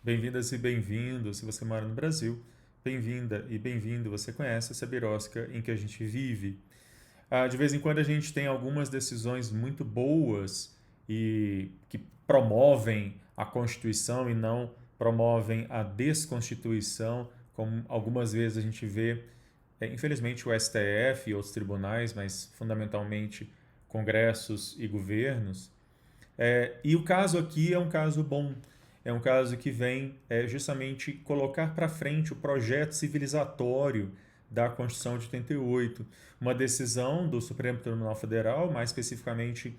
Bem-vindas e bem-vindos, se você mora no Brasil. Bem-vinda e bem-vindo, você conhece essa birosca em que a gente vive. De vez em quando a gente tem algumas decisões muito boas e que promovem a Constituição e não promovem a desconstituição, como algumas vezes a gente vê, infelizmente, o STF e outros tribunais, mas fundamentalmente congressos e governos. E o caso aqui é um caso bom, é um caso que vem justamente colocar para frente o projeto civilizatório da Constituição de 88, uma decisão do Supremo Tribunal Federal, mais especificamente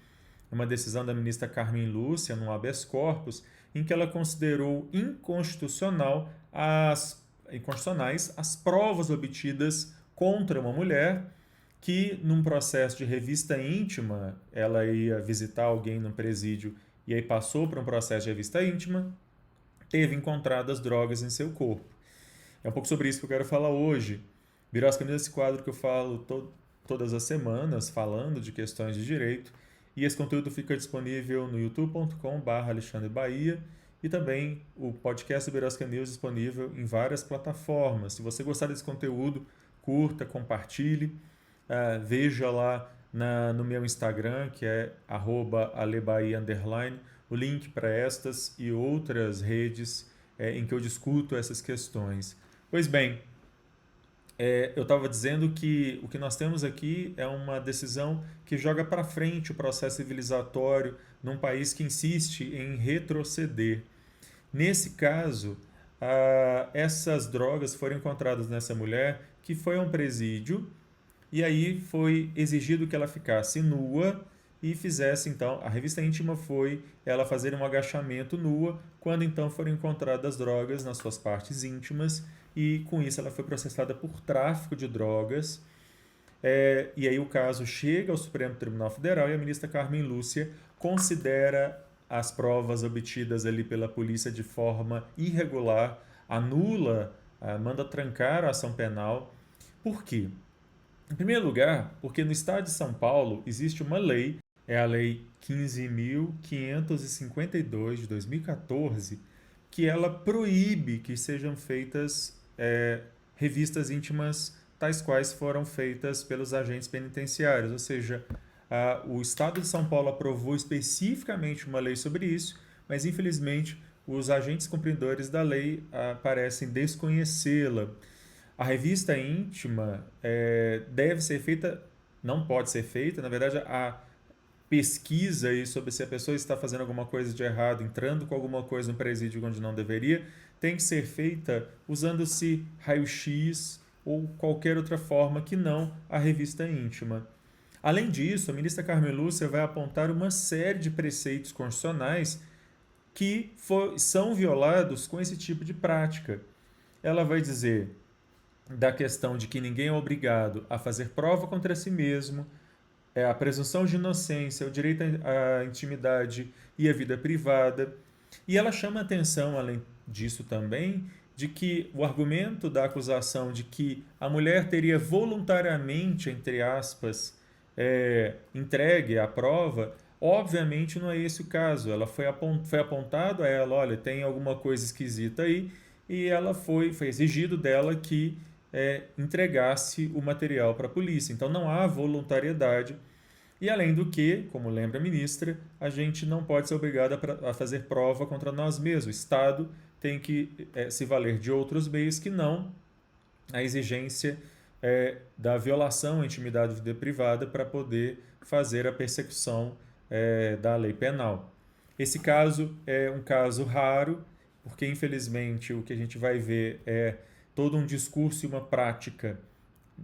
uma decisão da ministra Carmen Lúcia, no habeas corpus, em que ela considerou inconstitucionais as provas obtidas contra uma mulher que, num processo de revista íntima, ela ia visitar alguém no presídio e aí passou por um processo de revista íntima, teve encontradas drogas em seu corpo. É um pouco sobre isso que eu quero falar hoje. Birosca, nesse quadro que eu falo todas as semanas, falando de questões de direito, e esse conteúdo fica disponível no youtube.com/barra Alexandre Bahia e também o podcast do Birosca News disponível em várias plataformas. Se você gostar desse conteúdo, curta, compartilhe. Veja lá no meu Instagram, que é @alebaia_, o link para estas e outras redes em que eu discuto essas questões. Pois bem, eu estava dizendo que o que nós temos aqui é uma decisão que joga para frente o processo civilizatório num país que insiste em retroceder. Nesse caso, essas drogas foram encontradas nessa mulher que foi a um presídio e aí foi exigido que ela ficasse nua e fizesse então, a revista íntima foi ela fazer um agachamento nua, quando então foram encontradas drogas nas suas partes íntimas e com isso ela foi processada por tráfico de drogas. E aí o caso chega ao Supremo Tribunal Federal e a ministra Carmen Lúcia considera as provas obtidas ali pela polícia de forma irregular, anula, manda trancar a ação penal. Por quê? Em primeiro lugar, porque no estado de São Paulo existe uma lei, é a Lei 15.552 de 2014, que ela proíbe que sejam feitas revistas íntimas tais quais foram feitas pelos agentes penitenciários. Ou seja, o estado de São Paulo aprovou especificamente uma lei sobre isso, mas infelizmente os agentes cumpridores da lei parecem desconhecê-la. A revista íntima deve ser feita, não pode ser feita, na verdade, a pesquisa aí sobre se a pessoa está fazendo alguma coisa de errado, entrando com alguma coisa no presídio onde não deveria, tem que ser feita usando-se raio-x ou qualquer outra forma que não a revista íntima. Além disso, a ministra Carmen Lúcia vai apontar uma série de preceitos constitucionais que são violados com esse tipo de prática. Ela vai dizer da questão de que ninguém é obrigado a fazer prova contra si mesmo, a presunção de inocência, o direito à intimidade e à vida privada. E ela chama atenção, além disso também, de que o argumento da acusação de que a mulher teria voluntariamente, entre aspas, entregue a prova, obviamente não é esse o caso. Ela foi apontado a ela, olha, tem alguma coisa esquisita aí, e ela foi exigido dela que entregasse o material para a polícia. Então não há voluntariedade. E além do que, como lembra a ministra, a gente não pode ser obrigado a fazer prova contra nós mesmos. O Estado tem que se valer de outros meios que não a exigência da violação à intimidade e vida privada para poder fazer a persecução da lei penal. Esse caso é um caso raro, porque infelizmente o que a gente vai ver é todo um discurso e uma prática,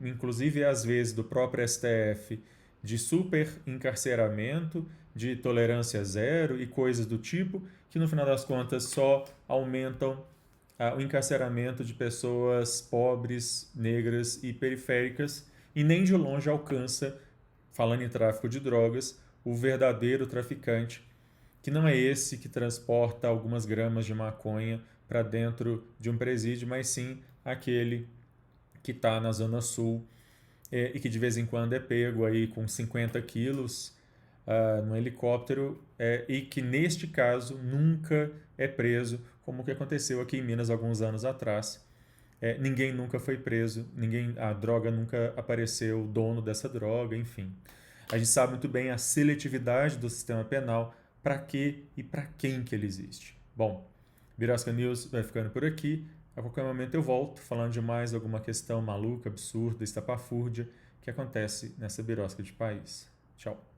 inclusive às vezes do próprio STF, de super encarceramento, de tolerância zero e coisas do tipo, que no final das contas só aumentam o encarceramento de pessoas pobres, negras e periféricas e nem de longe alcança, falando em tráfico de drogas, o verdadeiro traficante, que não é esse que transporta algumas gramas de maconha para dentro de um presídio, mas sim aquele que está na Zona Sul e que de vez em quando é pego aí com 50 quilos no helicóptero e que neste caso nunca é preso, como o que aconteceu aqui em Minas alguns anos atrás. Ninguém nunca foi preso, a droga nunca apareceu, o dono dessa droga, enfim. A gente sabe muito bem a seletividade do sistema penal, para que e para quem que ele existe. Bom, Birosca News vai ficando por aqui. A qualquer momento eu volto falando de mais alguma questão maluca, absurda, estapafúrdia que acontece nessa birosca de país. Tchau.